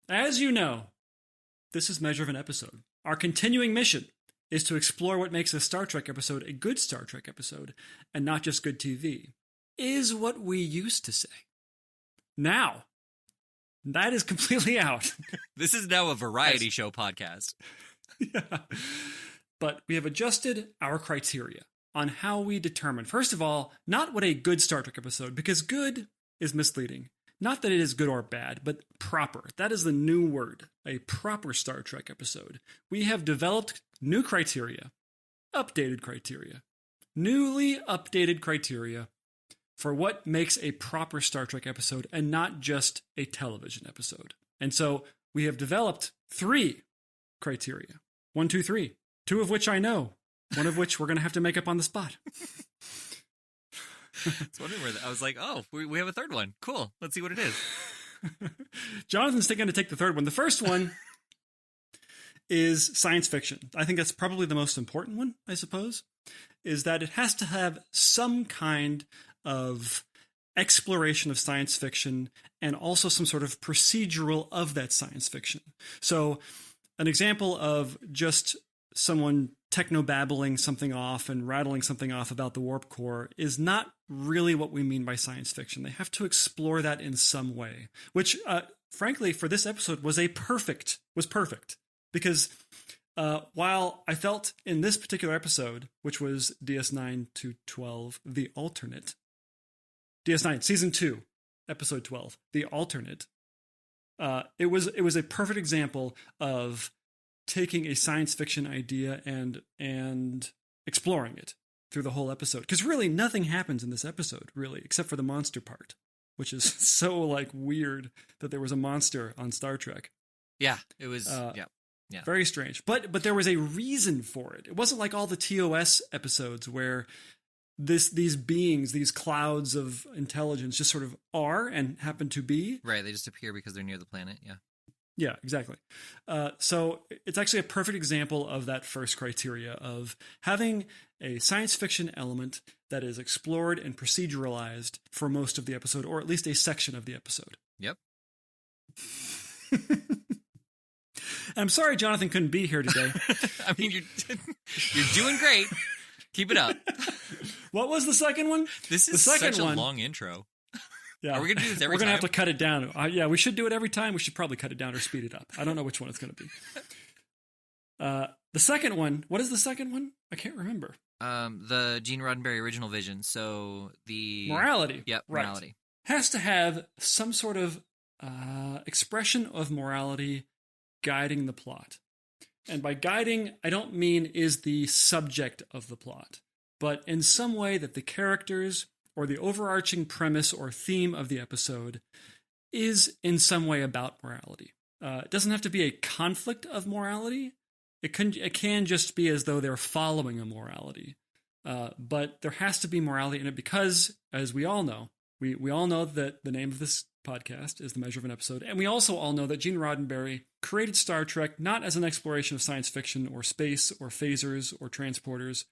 As you know, this is Measure of an Episode. Our continuing mission is to explore what makes a Star Trek episode a good Star Trek episode, and not just good TV, is what we used to say. Now, that is completely out. This is now a variety show podcast. Yeah. But we have adjusted our criteria on how we determine, first of all, not what a good Star Trek episode, because good is misleading. Not that it is good or bad, but proper. That is the new word, a proper Star Trek episode. We have developed new criteria, updated criteria, newly updated criteria for what makes a proper Star Trek episode and not just a television episode. And so we have developed 3 criteria. 1, 2, 3. 2 of which I know. 1 of which we're going to have to make up on the spot. It's wondering where I was like, oh, we have a third one. Cool. Let's see what it is. Jonathan's going to take the third one. The first one is science fiction. I think that's probably the most important one, I suppose, is that it has to have some kind of exploration of science fiction and also some sort of procedural of that science fiction. So an example of just someone techno-babbling something off and rattling something off about the warp core is not really what we mean by science fiction. They have to explore that in some way, which, frankly, for this episode was perfect. Because while I felt in this particular episode, which was DS9212, The Alternate, DS9, Season 2, Episode 12, The Alternate, it was a perfect example of taking a science fiction idea and exploring it through the whole episode. Because really nothing happens in this episode, really, except for the monster part, which is so like weird that there was a monster on Star Trek. Yeah, it was. Yeah, very strange. But there was a reason for it. It wasn't like all the TOS episodes where these beings, these clouds of intelligence, just sort of are and happen to be. Right, they just appear because they're near the planet. Yeah. Yeah, exactly. So it's actually a perfect example of that first criteria of having a science fiction element that is explored and proceduralized for most of the episode, or at least a section of the episode. Yep. I'm sorry Jonathan couldn't be here today. I mean, you're doing great. Keep it up. What was the second one? This is such a long intro. Yeah. Are we going to do this every time? We're going to have to cut it down. Yeah, we should do it every time. We should probably cut it down or speed it up. I don't know which one it's going to be. The second one, what is the second one? I can't remember. The Gene Roddenberry original vision. So the... Morality. Yep, right. Morality. Has to have some sort of expression of morality guiding the plot. And by guiding, I don't mean is the subject of the plot, but in some way that the characters or the overarching premise or theme of the episode is in some way about morality. It doesn't have to be a conflict of morality. It can just be as though they're following a morality. But there has to be morality in it because, as we all know, we all know that the name of this podcast is The Measure of an Episode, and we also all know that Gene Roddenberry created Star Trek not as an exploration of science fiction or space or phasers or transporters,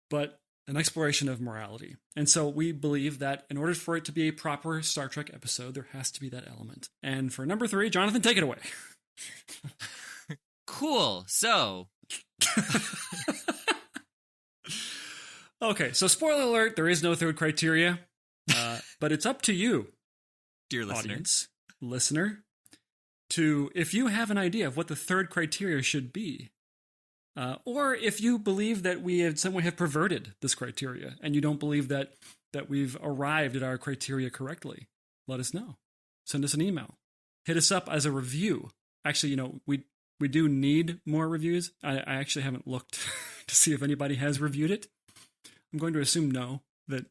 but an exploration of morality. And so we believe that in order for it to be a proper Star Trek episode, there has to be that element. And for number 3, Jonathan, take it away. Cool. So... Okay, so spoiler alert, there is no third criteria, but it's up to you, dear audience, listener, to, if you have an idea of what the third criteria should be, or if you believe that we have some way have perverted this criteria and you don't believe that we've arrived at our criteria correctly, let us know. Send us an email. Hit us up as a review. Actually, we do need more reviews. I actually haven't looked to see if anybody has reviewed it. I'm going to assume no, that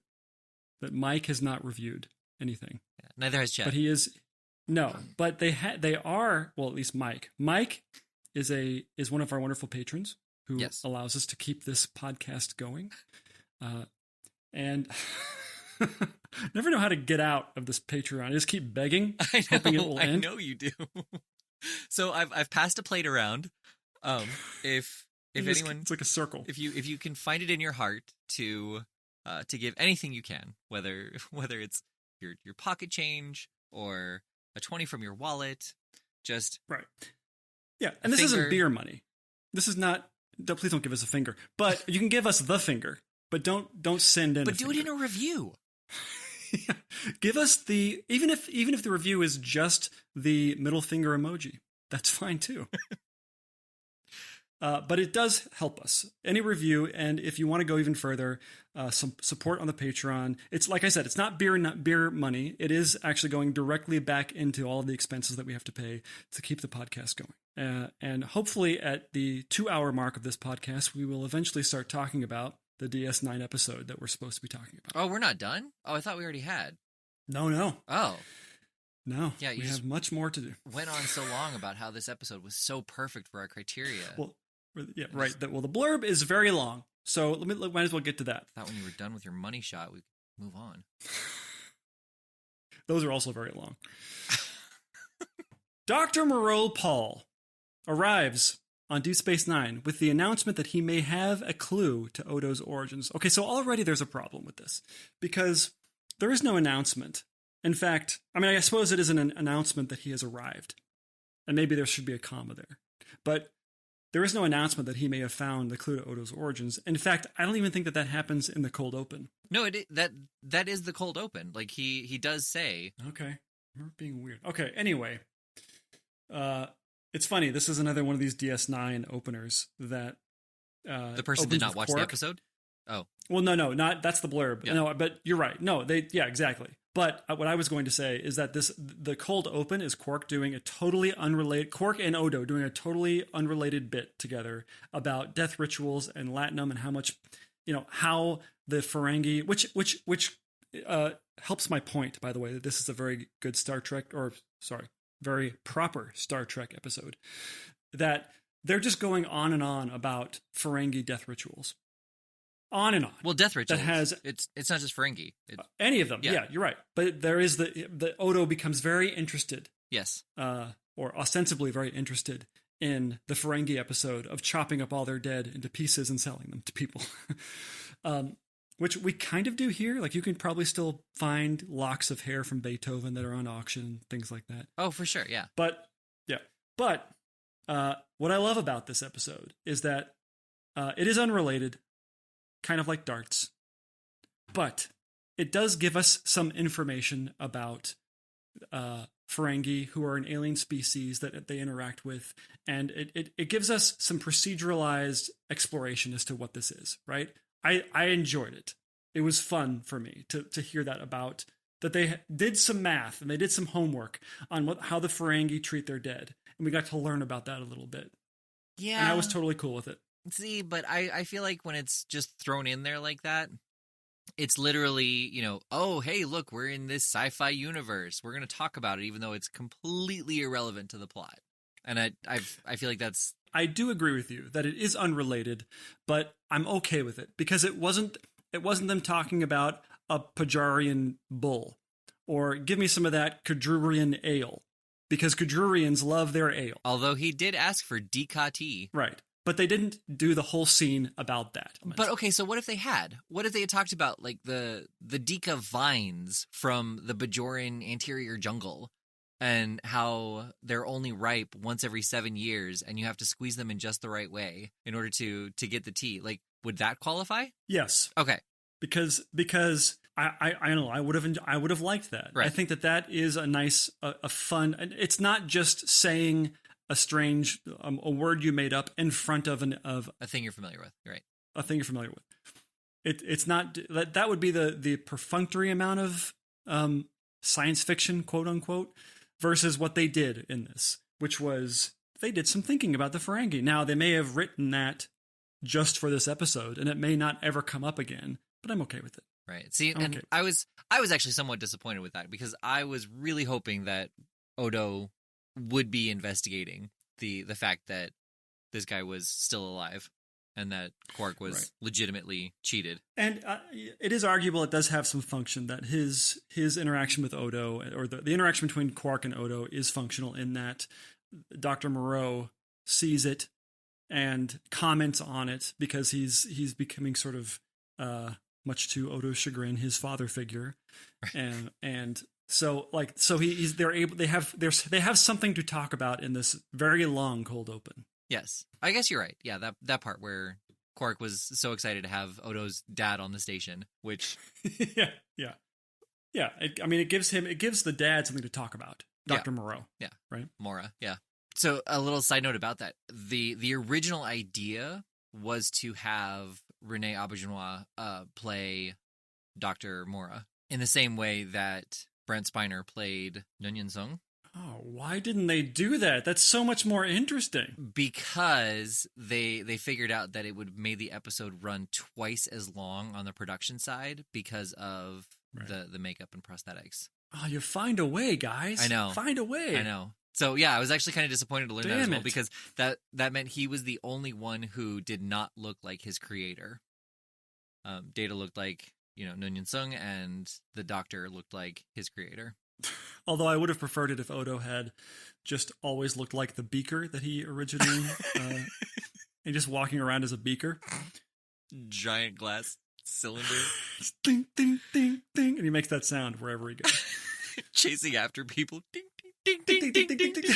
Mike has not reviewed anything. Yeah, neither has Chad. But he is no. But they are, well, at least Mike. Mike is one of our wonderful patrons who allows us to keep this podcast going. And never know how to get out of this Patreon. I just keep begging, hoping it will end. I know you do. So I've passed a plate around. If anyone, it's like a circle. If you can find it in your heart to give anything you can, whether it's your pocket change or a 20 from your wallet, Just right. Yeah, and this isn't beer money. This is not. Please don't give us a finger. But you can give us the finger. But don't send in. But do it in a review. Yeah. Give us the even if the review is just the middle finger emoji, that's fine too. But it does help us. Any review, and if you want to go even further, some support on the Patreon. It's like I said, it's not beer money. It is actually going directly back into all of the expenses that we have to pay to keep the podcast going. And hopefully at the 2-hour mark of this podcast, we will eventually start talking about the DS9 episode that we're supposed to be talking about. Oh, we're not done? Oh, I thought we already had. No. Oh. No, yeah, we have much more to do. Went on so long about how this episode was so perfect for our criteria. Well, yeah, right. Well, the blurb is very long, so might as well get to that. I thought when you were done with your money shot, we could move on. Those are also very long. Dr. Moreau Paul arrives on Deep Space Nine with the announcement that he may have a clue to Odo's origins. Okay, so already there's a problem with this, because there is no announcement. In fact, I suppose it is an announcement that he has arrived, and maybe there should be a comma there. But there is no announcement that he may have found the clue to Odo's origins. In fact, I don't even think that happens in the cold open. No, that is the cold open. Like, he does say. Okay, you're being weird. Okay, anyway. It's funny. This is another one of these DS9 openers that the person did not watch the episode. Oh, well, no, not that's the blurb. Yeah. No, but you're right. No, exactly. But what I was going to say is that the cold open is Quark and Odo doing a totally unrelated bit together about death rituals and Latinum and how much, how the Ferengi, which helps my point, by the way, that this is a very good very proper Star Trek episode, that they're just going on and on about Ferengi death rituals. On and on. Well, death rituals. It's not just Ferengi. Any of them. Yeah, you're right. But there is the Odo becomes very interested. Yes. Or ostensibly very interested in the Ferengi episode of chopping up all their dead into pieces and selling them to people. Which we kind of do here. Like, you can probably still find locks of hair from Beethoven that are on auction, things like that. Oh, for sure, yeah. But what I love about this episode is that it is unrelated, kind of like darts, but it does give us some information about Ferengi, who are an alien species that they interact with, and it gives us some proceduralized exploration as to what this is, right? I enjoyed it. It was fun for me to hear that about that they did some math and they did some homework on how the Ferengi treat their dead, and we got to learn about that a little bit. Yeah, and I was totally cool with it. See, but I feel like when it's just thrown in there like that, it's literally, oh, hey, look, we're in this sci-fi universe. We're going to talk about it, even though it's completely irrelevant to the plot. And I feel like that's... I do agree with you that it is unrelated, but I'm okay with it because it wasn't them talking about a Pajarian bull or give me some of that Kudrurian ale, because Kudrurians love their ale. Although he did ask for Dika tea. Right. But they didn't do the whole scene about that. But okay, so what if they had? What if they had talked about like the Dika vines from the Bajoran anterior jungle and how they're only ripe once every 7 years and you have to squeeze them in just the right way in order to get the tea? Like, would that qualify? Yes. Okay. Because I don't know, I would have liked that. Right. I think that is a nice a fun. It's not just saying a strange a word you made up in front of a thing you're familiar with. You're right. A thing you're familiar with. It's not that would be the perfunctory amount of science fiction, quote unquote, versus what they did in this, which was they did some thinking about the Ferengi. Now they may have written that just for this episode, and it may not ever come up again, but I'm okay with it. Right. See, and okay. I was actually somewhat disappointed with that because I was really hoping that Odo would be investigating the fact that this guy was still alive and that Quark was legitimately cheated. And it is arguable it does have some function that his interaction with Odo, or the interaction between Quark and Odo, is functional in that Dr. Moreau sees it and comments on it because he's becoming sort of much to Odo's chagrin, his father figure, and So they have something to talk about in this very long cold open. Yes, I guess you're right. Yeah, that part where Quark was so excited to have Odo's dad on the station, which yeah. It gives the dad something to talk about, Dr. Moreau. Yeah, right, Mora. Yeah. So a little side note about that: the original idea was to have Rene Auberjonois play Dr. Mora in the same way that Brent Spiner played Nunyan Sung. Oh, why didn't they do that? That's so much more interesting. Because they figured out that it would make the episode run twice as long on the production side because of the makeup and prosthetics. Oh, you find a way, guys. I know. Find a way. I know. So, yeah, I was actually kind of disappointed to learn that as well, it. because that meant he was the only one who did not look like his creator. Data looked like, Nunyan Sung, and the Doctor looked like his creator. Although I would have preferred it if Odo had just always looked like the beaker that he originally, and just walking around as a beaker. Giant glass cylinder. Ding, ding, ding, ding. And he makes that sound wherever he goes. Chasing after people. Ding, ding, ding, ding, ding, ding, ding.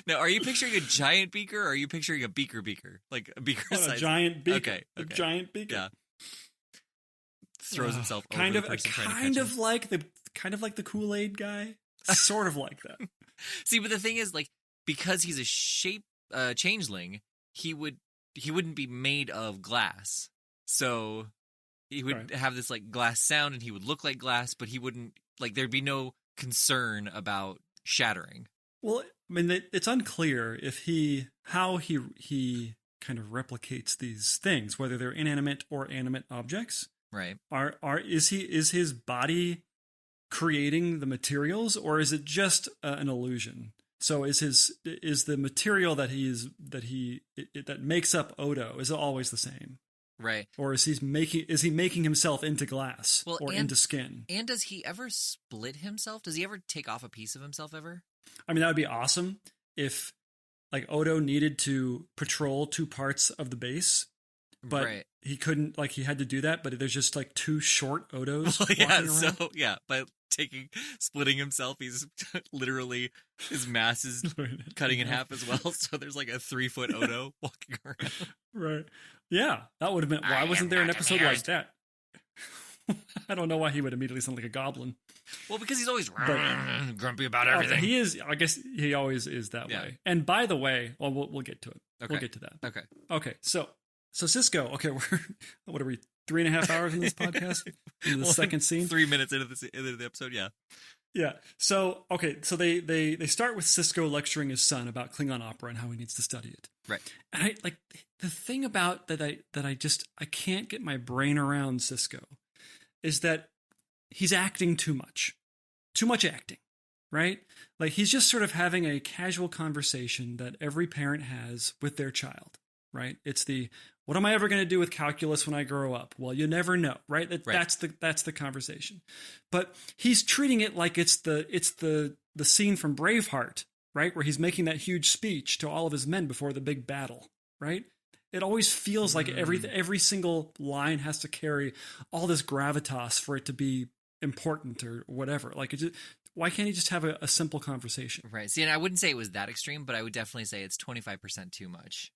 Now, are you picturing a giant beaker, or are you picturing a beaker? Like a beaker size? A giant beaker. Okay. A giant beaker. Yeah. Throws himself over kind the of person trying to kind of like the Kool-Aid guy. Sort of like that. See, but the thing is, like, because he's a shape changeling, he wouldn't be made of glass. So he would have this like glass sound, and he would look like glass, but he wouldn't, like, there'd be no concern about shattering. Well, I mean, it's unclear if how he kind of replicates these things, whether they're inanimate or animate objects. Right. Is his body creating the materials, or is it just an illusion? So is the material that that makes up Odo, is it always the same? Right. Or is he making himself into glass into skin? And does he ever split himself? Does he ever take off a piece of himself ever? I mean, that would be awesome if, like, Odo needed to patrol two parts of the base, but he couldn't, like, he had to do that, but there's just, like, two short Odos walking around. By splitting himself, he's literally, his mass is cutting in half as well, so there's, like, a 3-foot Odo walking around. Right. Yeah, that would have been, why wasn't there an episode like that? I don't know why he would immediately sound like a goblin. Well, because he's always grumpy about everything. He is. I guess he always is that way. And by the way, we'll get to it. Okay. We'll get to that. Okay. So Cisco. Okay, what are we? 3.5 hours in this podcast? In the second scene, 3 minutes into the episode. Yeah. Yeah. So so they start with Cisco lecturing his son about Klingon opera and how he needs to study it. Right. And I like the thing about that I can't get my brain around Cisco is that he's acting too much acting, right? Like, he's just sort of having a casual conversation that every parent has with their child, right? It's what am I ever going to do with calculus when I grow up? Well, you never know, right? That's the conversation. But he's treating it like it's the scene from Braveheart, right? Where he's making that huge speech to all of his men before the big battle, right? It always feels like every single line has to carry all this gravitas for it to be important or whatever. Like, why can't he just have a simple conversation? Right. See, and I wouldn't say it was that extreme, but I would definitely say it's 25% too much.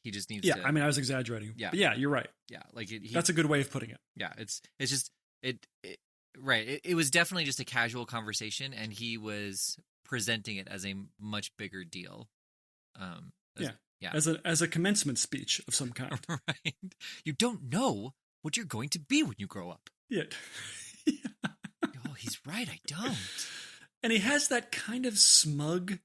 He just needs to. Yeah, I mean, I was exaggerating. Yeah, but yeah, you're right. Yeah, like that's a good way of putting it. Yeah, it's just right. It was definitely just a casual conversation, and he was presenting it as a much bigger deal. Yeah. As a commencement speech of some kind. Right. You don't know what you're going to be when you grow up. Yeah. Oh, he's right. I don't. And he has that kind of smug,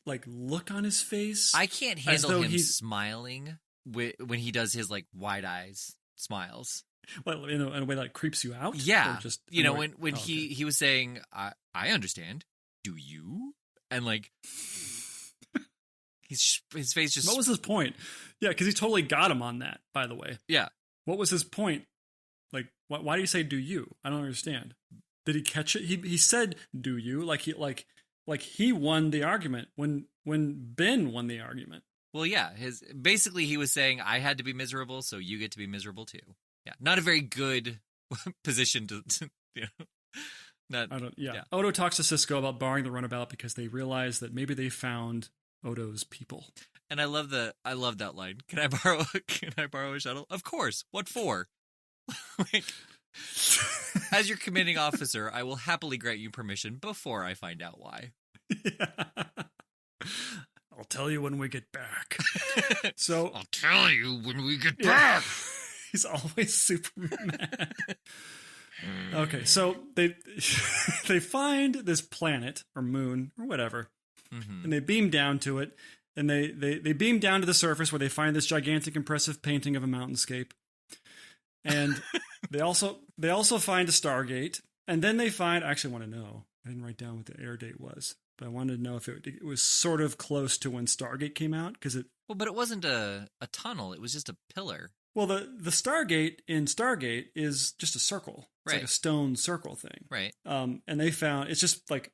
like, look on his face. I can't handle him smiling when he does his, like, wide eyes smiles. Well, in a way that creeps you out. Yeah. Just when he was saying, "I understand. Do you?" And, like, his face just. What was his point? Yeah, because he totally got him on that. By the way. Yeah. What was his point? Like, why do you say "do you"? I don't understand. Did he catch it? He said "do you" like he won the argument when Ben won the argument. Well, yeah. Basically he was saying, I had to be miserable, so you get to be miserable too. Yeah, not a very good position to not. I don't. Yeah. Odo talks to Cisco about borrowing the runabout because they realize that maybe they found Odo's people. And I love that line. Can I borrow a shuttle? Of course. What for? Like, as your commanding officer, I will happily grant you permission before I find out why. Yeah. I'll tell you when we get back. So I'll tell you when we get back. He's always super mad. Okay, so they find this planet or moon or whatever, and they beam down to it, and they beam down to the surface where they find this gigantic, impressive painting of a mountainscape, and they also find a Stargate, and then they find. I actually want to know. I didn't write down what the air date was, but I wanted to know if it was sort of close to when Stargate came out because it. Well, but it wasn't a tunnel; it was just a pillar. Well, the Stargate in Stargate is just a circle. It's like a stone circle thing. Right. And they found it's just like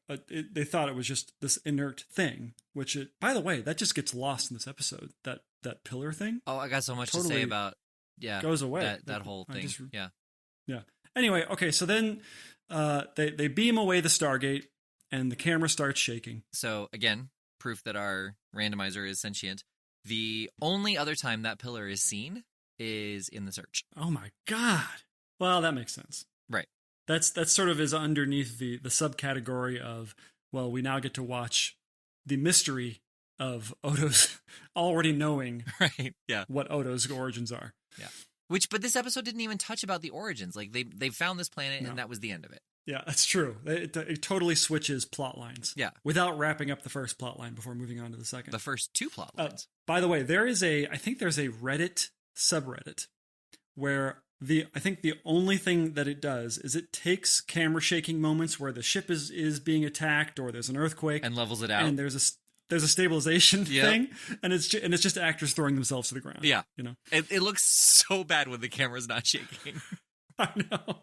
they thought it was just this inert thing, which by the way, that just gets lost in this episode. That pillar thing. Oh, I got so much to say about goes away. That whole thing. Yeah. Anyway, okay, so then they beam away the Stargate and the camera starts shaking. So again, proof that our randomizer is sentient. The only other time that pillar is seen is in the search. Oh my god. Well, that makes sense. Right. That's sort of is underneath the subcategory of, well, we now get to watch the mystery of Odo's already knowing what Odo's origins are. Yeah. But this episode didn't even touch about the origins. Like they found this planet and that was the end of it. Yeah, that's true. It totally switches plot lines. Yeah. Without wrapping up the first plot line before moving on to the second. The first two plot lines. By the way, I think there's a Reddit subreddit where I think the only thing that it does is it takes camera shaking moments where the ship is being attacked or there's an earthquake and levels it out. And there's a stabilization thing, and it's just actors throwing themselves to the ground. Yeah, you know, it looks so bad when the camera's not shaking. I know.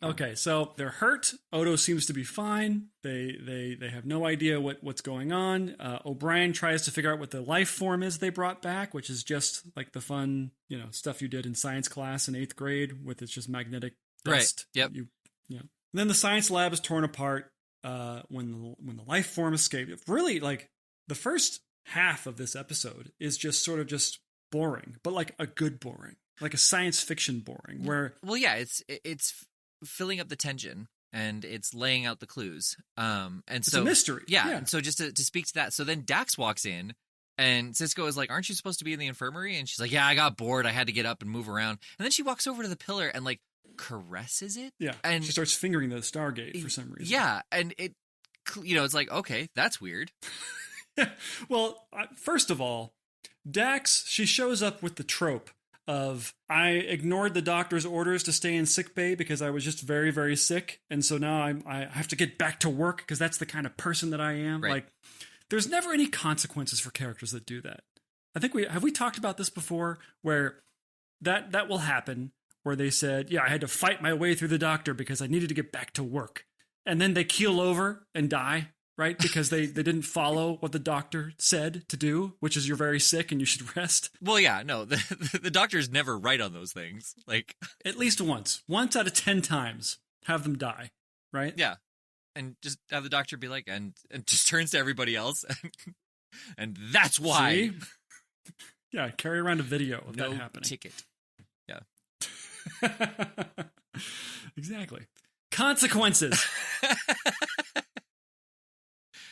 Okay, so they're hurt. Odo seems to be fine. They have no idea what's going on. O'Brien tries to figure out what the life form is they brought back, which is just like the fun, stuff you did in science class in 8th grade with it's just magnetic dust. Right. Yep. And then the science lab is torn apart when the life form escaped. Really, like the first half of this episode is just sort of just boring, but like a good boring, like a science fiction boring. Where it's filling up the tension and it's laying out the clues. And it's so a mystery. Yeah. And so just to speak to that, so then Dax walks in and Cisco is like, "Aren't you supposed to be in the infirmary?" And she's like, "Yeah, I got bored. I had to get up and move around." And then she walks over to the pillar and like caresses it. Yeah. And she starts fingering the Stargate for some reason. Yeah. And it, it's like, okay, that's weird. Well, first of all, Dax, she shows up with the trope of, I ignored the doctor's orders to stay in sickbay because I was just very, very sick. And so now I have to get back to work because that's the kind of person that I am. Right. Like, there's never any consequences for characters that do that. I think we talked about this before where that will happen where they said, yeah, I had to fight my way through the doctor because I needed to get back to work. And then they keel over and die. Right? Because they didn't follow what the doctor said to do, which is you're very sick and you should rest. Well, yeah, no, the doctor's never right on those things. Like, at least once out of 10 times, have them die. Right? Yeah. And just have the doctor be like, and just turns to everybody else. And that's why. See? Yeah, carry around a video of no that happening. Ticket. Yeah. Exactly. Consequences.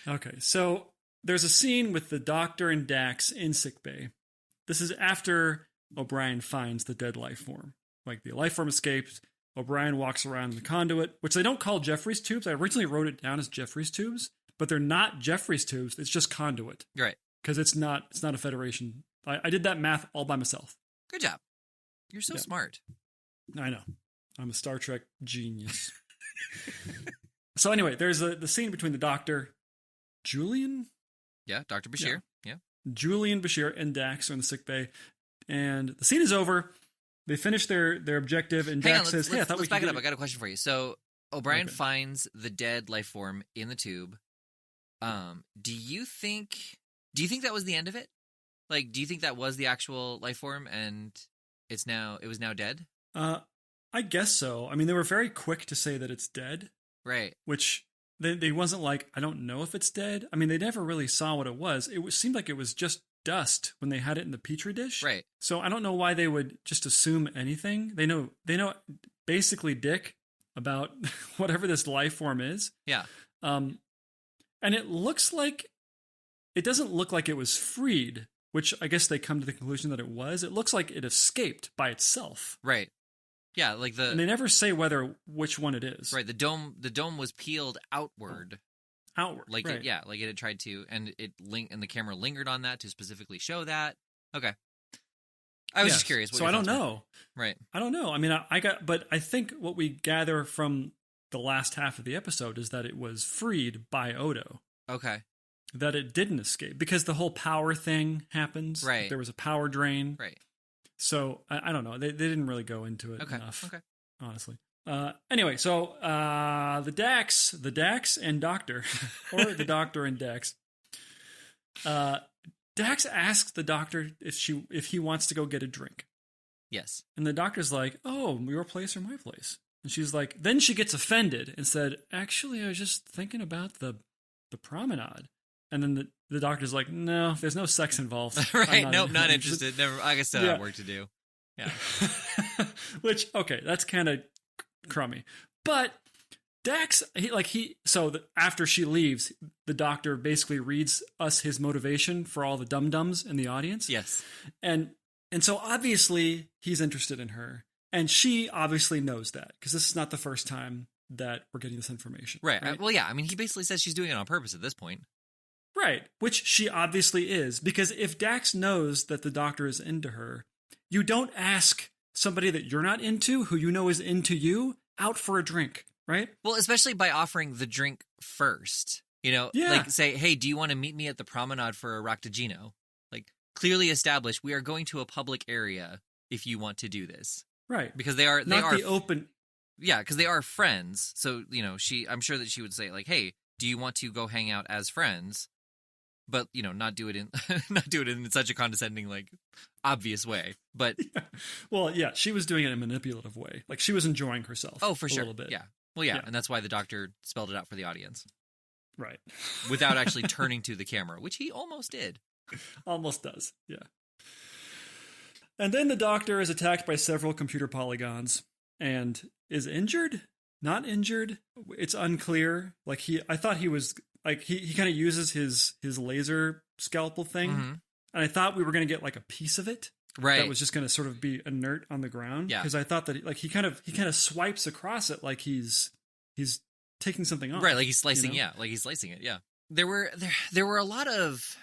Okay, so there's a scene with the doctor and Dax in sickbay. This is after O'Brien finds the dead life form. Like, the life form escapes. O'Brien walks around in the conduit, which they don't call Jeffrey's tubes. I originally wrote it down as Jeffrey's tubes, but they're not Jeffrey's tubes. It's just conduit. Right. Because it's not a Federation. I did that math all by myself. Good job. You're so smart. I know. I'm a Star Trek genius. So anyway, there's the scene between the doctor, Julian? Yeah, Dr. Bashir. Yeah. Julian, Bashir, and Dax are in the sickbay. And the scene is over. They finish their objective, and Dax says, "Hey, I thought we could back it up. I got a question for you." So O'Brien finds the dead life form in the tube. Do you think that was the end of it? Like, do you think that was the actual life form and it was now dead? I guess so. I mean, they were very quick to say that it's dead. Right. Which they wasn't like, I don't know if it's dead. I mean, they never really saw what it was. Seemed like it was just dust when they had it in the petri dish. Right. So I don't know why they would just assume anything. They know basically dick about whatever this life form is. Yeah. And it doesn't look like it was freed, which I guess they come to the conclusion that it was. It looks like it escaped by itself. Right. Yeah, like and they never say which one it is. Right, the dome was peeled outward. Outward, like right. like it had tried to, and the camera lingered on that to specifically show that. Okay, I was just curious. So I don't know. Right, I don't know. I mean, but I think what we gather from the last half of the episode is that it was freed by Odo. Okay, that it didn't escape because the whole power thing happens. Right, there was a power drain. Right. So I don't know. They didn't really go into it enough. Okay. Honestly. Anyway, so the Dax and Doctor, or the Doctor and Dax. Dax asks the Doctor if he wants to go get a drink. Yes. And the Doctor's like, "Oh, your place or my place?" And she's like, then she gets offended and said, "Actually, I was just thinking about the promenade." And then the Doctor's like, "No, there's no sex involved." Right? Nope, not interested. Never. I guess still have work to do. Yeah. Which, okay, that's kind of crummy. But Dax, after she leaves, the Doctor basically reads us his motivation for all the dum-dums in the audience. Yes. And so obviously he's interested in her. And she obviously knows that because this is not the first time that we're getting this information. Right. Well, yeah. I mean, he basically says she's doing it on purpose at this point. Right, which she obviously is, because if Dax knows that the Doctor is into her, you don't ask somebody that you're not into, who you know is into you, out for a drink, right? Well, especially by offering the drink first. Like say, "Hey, do you want to meet me at the promenade for a Raktajino?" Like, clearly established, we are going to a public area if you want to do this. Right. Because they are the open. Yeah, because they are friends. So, I'm sure that she would say, like, "Hey, do you want to go hang out as friends?" But not do it in such a condescending, like, obvious way. But well, yeah, she was doing it in a manipulative way. Like, she was enjoying herself. Oh, for sure. A little bit. Yeah. Well, yeah, and that's why the Doctor spelled it out for the audience, right? Without actually turning to the camera, which he almost did. Almost does. Yeah. And then the Doctor is attacked by several computer polygons and is injured. Not injured. It's unclear. Like I thought he was. Like, he kind of uses his laser scalpel thing, and I thought we were going to get, like, a piece of it. Right. That was just going to sort of be inert on the ground. Yeah. Because I thought that, like, he kind of swipes across it like he's taking something off. Right, like he's slicing, like he's slicing it, yeah. There were a lot of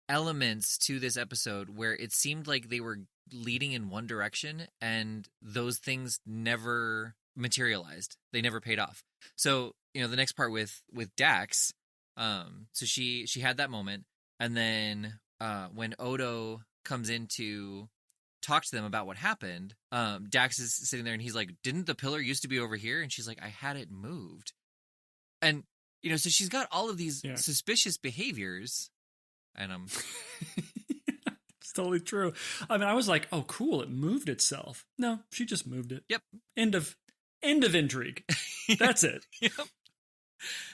elements to this episode where it seemed like they were leading in one direction, and those things never materialized. They never paid off. So, the next part with Dax... So she had that moment, and then when Odo comes in to talk to them about what happened, Dax is sitting there and he's like, "Didn't the pillar used to be over here?" And she's like, "I had it moved." And so she's got all of these suspicious behaviors, and it's totally true. I mean, I was like, "Oh, cool, it moved itself." No, she just moved it. Yep. End of intrigue. That's it. Yep.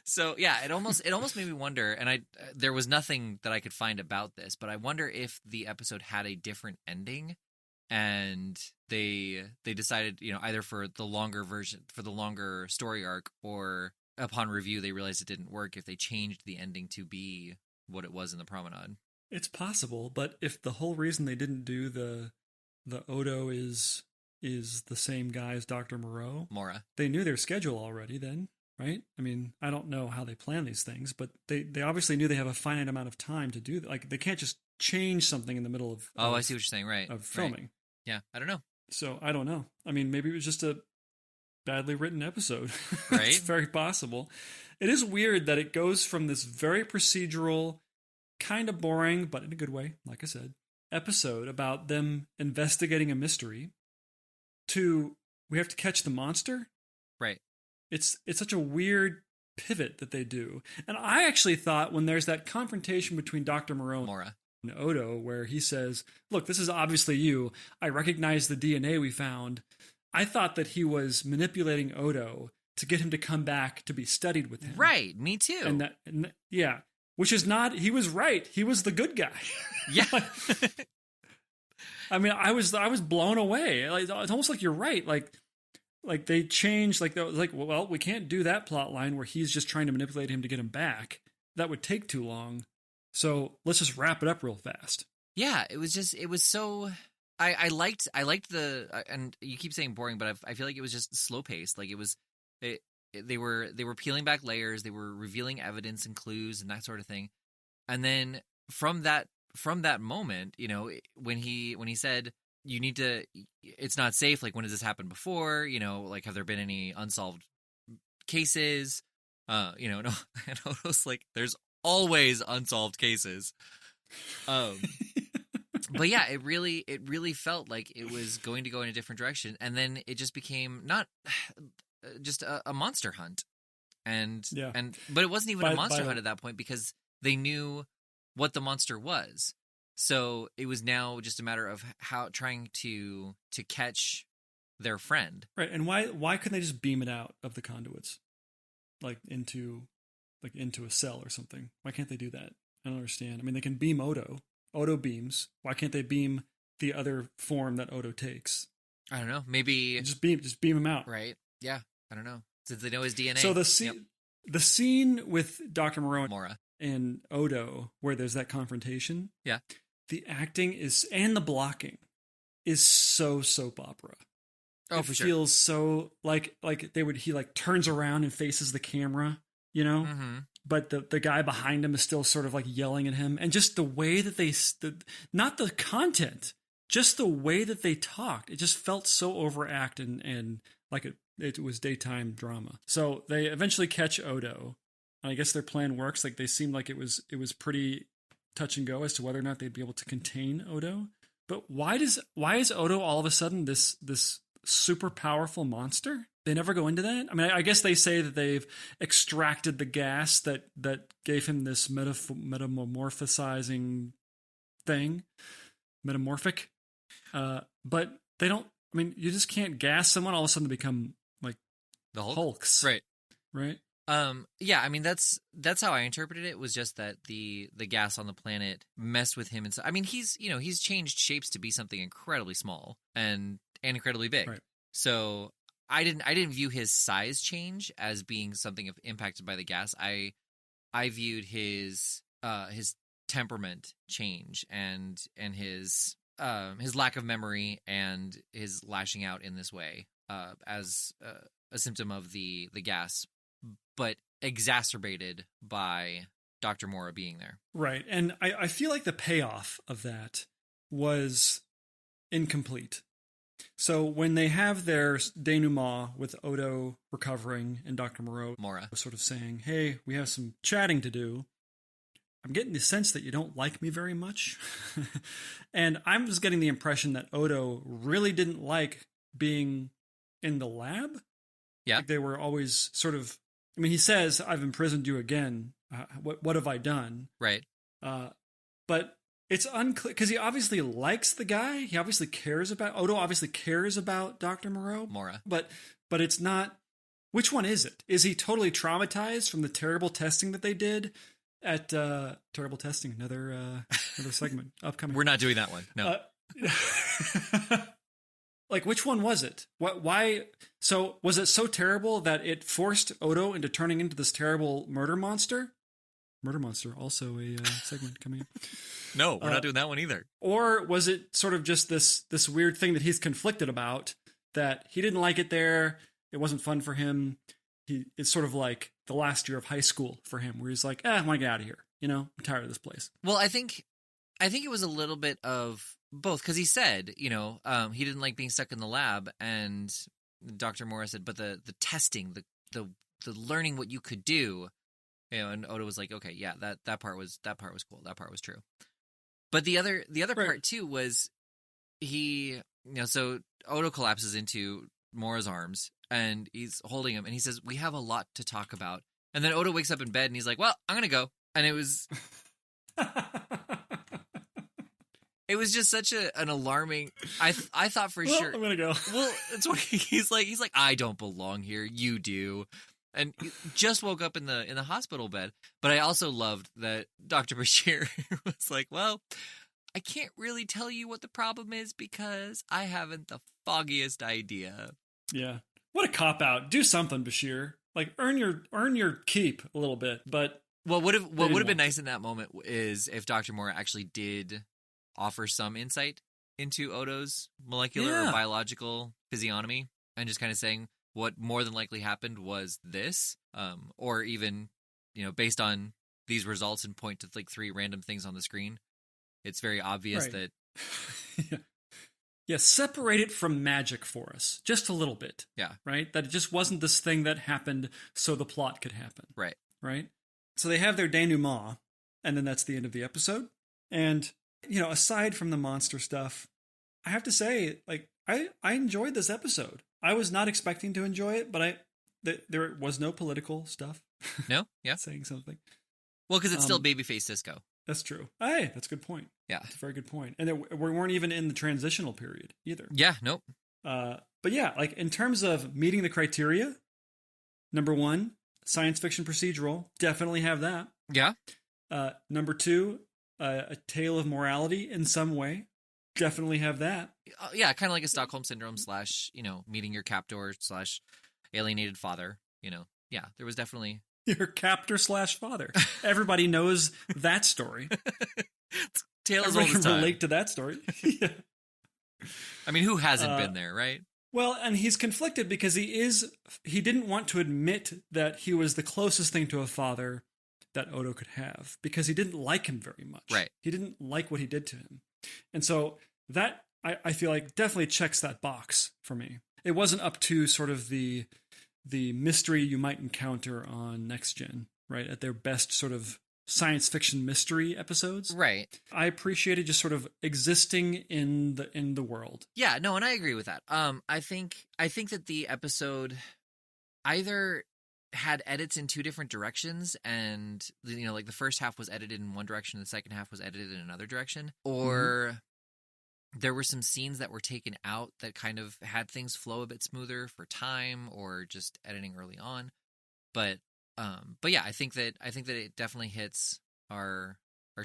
So yeah, it almost made me wonder, and there was nothing that I could find about this, but I wonder if the episode had a different ending, and they decided, either for the longer version, for the longer story arc, or upon review they realized it didn't work, if they changed the ending to be what it was in the promenade. It's possible, but if the whole reason they didn't do the Odo is the same guy as Dr. Mora, they knew their schedule already then. Right? I mean, I don't know how they plan these things, but they obviously knew they have a finite amount of time to do that. Like, they can't just change something in the middle of... Oh, I see what you're saying, right. Of filming. Right. Yeah, I don't know. So, I don't know. I mean, maybe it was just a badly written episode. Right? It's very possible. It is weird that it goes from this very procedural, kind of boring, but in a good way, like I said, episode about them investigating a mystery to we have to catch the monster. Right. It's such a weird pivot that they do. And I actually thought when there's that confrontation between Dr. Mora. Odo, where he says, look, this is obviously you. I recognize the DNA we found. I thought that he was manipulating Odo to get him to come back to be studied with him. Right, me too. Yeah, which is not, he was right. He was the good guy. Yeah. I mean, I was blown away. Like, it's almost like you're right. Like they changed, well, we can't do that plot line where he's just trying to manipulate him to get him back. That would take too long. So let's just wrap it up real fast. Yeah, it was so. I liked the, and you keep saying boring, but I feel like it was just slow paced. Like they were peeling back layers, they were revealing evidence and clues and that sort of thing, and then from that moment, you know, when he said you need to, it's not safe. Like, when has this happened before? You know, like, have there been any unsolved cases? You know, no, and I was like, there's always unsolved cases. But yeah, it really felt like it was going to go in a different direction, and then it just became not just a monster hunt, but it wasn't even a monster hunt at that point, because they knew what the monster was. So it was now just a matter of how trying to catch their friend. Right, and why couldn't they just beam it out of the conduits, like into a cell or something? Why can't they do that? I don't understand. I mean, they can beam Odo. Odo beams. Why can't they beam the other form that Odo takes? I don't know. Maybe just beam him out. Right. Yeah. I don't know. Since they know his DNA. So the scene with Dr. Moreau Mora and Odo, where there's that confrontation. Yeah. The acting and the blocking is so soap opera. Oh, it for sure. Feels so like he like turns around and faces the camera, you know? Mm-hmm. But the guy behind him is still sort of like yelling at him. And just the way that not the content, just the way that they talked, it just felt so overact and like it was daytime drama. So they eventually catch Odo. And I guess their plan works. Like, they seemed like it was pretty touch and go as to whether or not they'd be able to contain Odo. But why is Odo all of a sudden this super powerful monster? They never go into that. I mean, I guess they say that they've extracted the gas that gave him this metamorphosizing thing, metamorphic. But they don't. I mean, you just can't gas someone all of a sudden to become like the Hulks, right? Yeah. I mean, that's how I interpreted it. Was just that the gas on the planet messed with him, and so I mean, he's changed shapes to be something incredibly small and incredibly big. Right. So I didn't view his size change as being something impacted by the gas. I viewed his temperament change and his lack of memory and his lashing out in this way as a symptom of the gas, but exacerbated by Dr. Mora being there. Right. And I feel like the payoff of that was incomplete. So when they have their denouement with Odo recovering and Dr. Mora sort of saying, hey, we have some chatting to do, I'm getting the sense that you don't like me very much. And I'm just getting the impression that Odo really didn't like being in the lab. Yeah. Like, they were always sort of, I mean, he says, I've imprisoned you again. What have I done? Right. But it's unclear, because he obviously likes the guy. He obviously cares about, Odo obviously cares about Dr. Mora. But it's not, which one is it? Is he totally traumatized from the terrible testing that they did at, terrible testing, another segment upcoming. We're not doing that one. No. Like, which one was it? Why? So was it so terrible that it forced Odo into turning into this terrible murder monster? Murder monster, also a segment coming up. No, we're not doing that one either. Or was it sort of just this weird thing that he's conflicted about, that he didn't like it there, it wasn't fun for him. It's sort of like the last year of high school for him, where he's like, I want to get out of here. I'm tired of this place. Well, I think it was a little bit of both, because he said, he didn't like being stuck in the lab, and Dr. Mora said, but the testing, the learning what you could do, and Odo was like, okay, yeah, that part was cool, that part was true. But the other right. part too was so Odo collapses into Mora's arms, and he's holding him, and he says, we have a lot to talk about. And then Odo wakes up in bed, and he's like, well, I'm gonna go. And it was It was just such an alarming. I thought for sure. I'm gonna go. Well, it's what he's like. I don't belong here. You do. And he just woke up in the hospital bed. But I also loved that Dr. Bashir was like, well, I can't really tell you what the problem is because I haven't the foggiest idea. Yeah. What a cop-out. Do something, Bashir. Like, earn your keep a little bit. But what would have been nice in that moment is if Dr. Moore actually did offer some insight into Odo's molecular or biological physiognomy and just kind of saying what more than likely happened was this, or even, based on these results and point to like 3 random things on the screen. It's very obvious that... Yeah, separate it from magic for us, just a little bit. Yeah. Right? That it just wasn't this thing that happened so the plot could happen. Right. Right? So they have their denouement, and then that's the end of the episode. And, aside from the monster stuff, I have to say, like, I enjoyed this episode. I was not expecting to enjoy it, but there was no political stuff. No? Yeah. Saying something. Well, because it's still babyface Cisco. That's true. Hey, that's a good point. Yeah. That's a very good point. And we weren't even in the transitional period either. Yeah, nope. But yeah, like in terms of meeting the criteria, number 1, science fiction procedural, definitely have that. Yeah. Number 2, a tale of morality in some way, definitely have that. Yeah, kind of like a Stockholm Syndrome / meeting your captor / alienated father, Yeah, there was definitely... Your captor / father. Everybody knows that story. Tale as Everybody old as can time. relate to that story. Yeah. I mean, who hasn't been there, right? Well, and he's conflicted because he didn't want to admit that he was the closest thing to a father that Odo could have because he didn't like him very much. Right. He didn't like what he did to him. And so that, I feel like, definitely checks that box for me. It wasn't up to sort of the mystery you might encounter on Next Gen, right? At their best sort of science fiction mystery episodes. Right. I appreciated just sort of existing in the world. Yeah, no, and I agree with that. I think that the episode either had edits in 2 different directions and like the first half was edited in one direction, the second half was edited in another direction, or there were some scenes that were taken out that kind of had things flow a bit smoother for time or just editing early on. But yeah, I think that it definitely hits our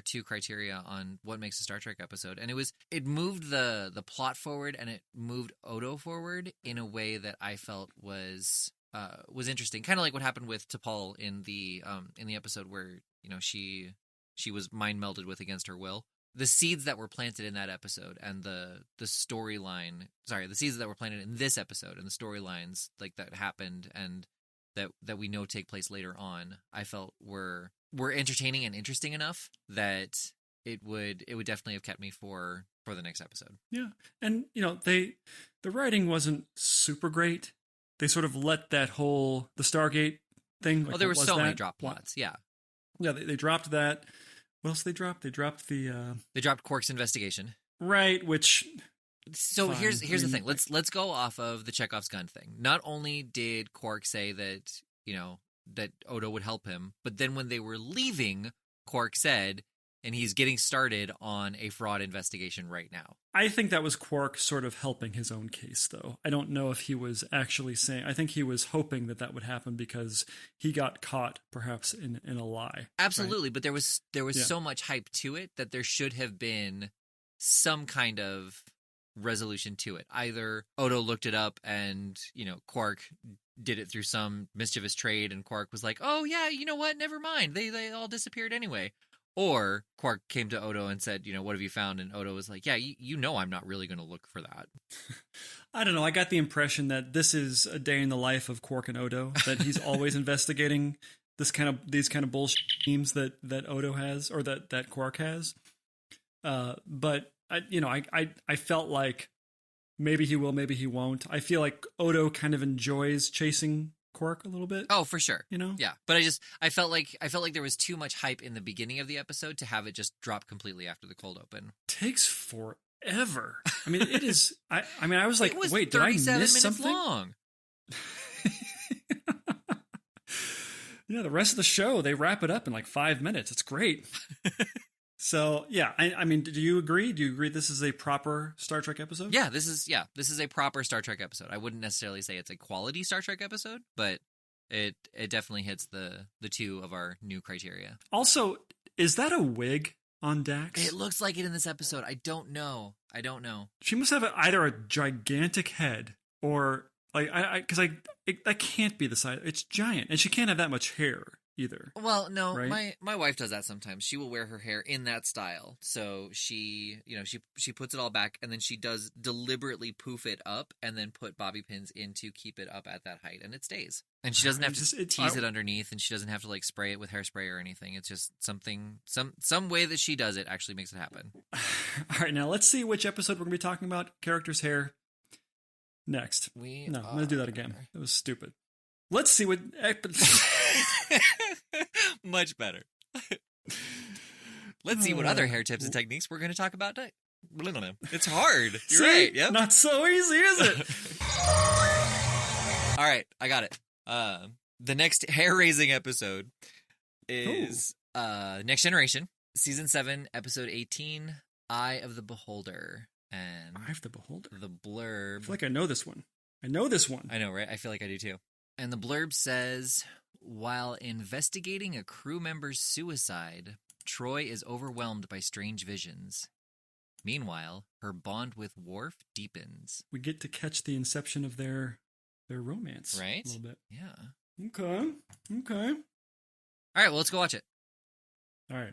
2 criteria on what makes a Star Trek episode. And it moved the plot forward and it moved Odo forward in a way that I felt was interesting. Kind of like what happened with T'Pol in the episode where, she was mind melded with against her will. The seeds that were planted in that episode and the storyline, the seeds that were planted in this episode and the storylines like that happened and that we know take place later on, I felt were entertaining and interesting enough that it would definitely have kept me for the next episode. Yeah. And the writing wasn't super great. They sort of let that whole the Stargate thing. Well, there were so many drop plots. Yeah. Yeah, they dropped that. What else they dropped? They dropped They dropped Quark's investigation. Right, which... So here's the thing. Let's go off of the Chekhov's gun thing. Not only did Quark say that, that Odo would help him, but then when they were leaving, Quark said, and he's getting started on a fraud investigation right now. I think that was Quark sort of helping his own case, though. I don't know if he was actually saying... I think he was hoping that would happen because he got caught, perhaps, in a lie. Absolutely, right? But there was so much hype to it that there should have been some kind of resolution to it. Either Odo looked it up and, Quark did it through some mischievous trade and Quark was like, oh, yeah, you know what? Never mind. They all disappeared anyway. Or Quark came to Odo and said, what have you found? And Odo was like, yeah, I'm not really going to look for that. I don't know. I got the impression that this is a day in the life of Quark and Odo, that he's always investigating these kind of bullshit schemes that Odo has or that Quark has. But I felt like maybe he will, maybe he won't. I feel like Odo kind of enjoys chasing Quark a little bit. Oh, for sure. Yeah. But I felt like there was too much hype in the beginning of the episode to have it just drop completely after the cold open. Takes forever. I mean, it is. I was like, was wait, did I miss something? Long. Yeah, the rest of the show they wrap it up in like 5 minutes. It's great. So yeah, I mean, do you agree? Do you agree this is a proper Star Trek episode? Yeah, this is a proper Star Trek episode. I wouldn't necessarily say it's a quality Star Trek episode, but it definitely hits the two of our new criteria. Also, is that a wig on Dax? It looks like it in this episode. I don't know. She must have either a gigantic head or like that can't be the size. It's giant, and she can't have that much hair either. Well, no, right? my wife does that sometimes. She will wear her hair in that style. So she puts it all back, and then she does deliberately poof it up and then put bobby pins in to keep it up at that height, and it stays. And she doesn't have to tease it underneath, and she doesn't have to like spray it with hairspray or anything. It's just something, some way that she does it actually makes it happen. All right, now let's see which episode we're going to be talking about characters' hair next. I'm going to do that again. It was stupid. Let's see what... Much better. Let's see what other hair tips and techniques we're going to talk about today. It's hard. You're right. Yep. Not so easy, is it? All right, I got it. The next hair-raising episode is Next Generation, Season 7, Episode 18, Eye of the Beholder. And Eye of the Beholder? The blurb... I feel like I know this one. I know, right? I feel like I do too. And the blurb says, while investigating a crew member's suicide, Troy is overwhelmed by strange visions. Meanwhile, her bond with Worf deepens. We get to catch the inception of their romance. Right? A little bit. Yeah. Okay. All right, well, let's go watch it. All right.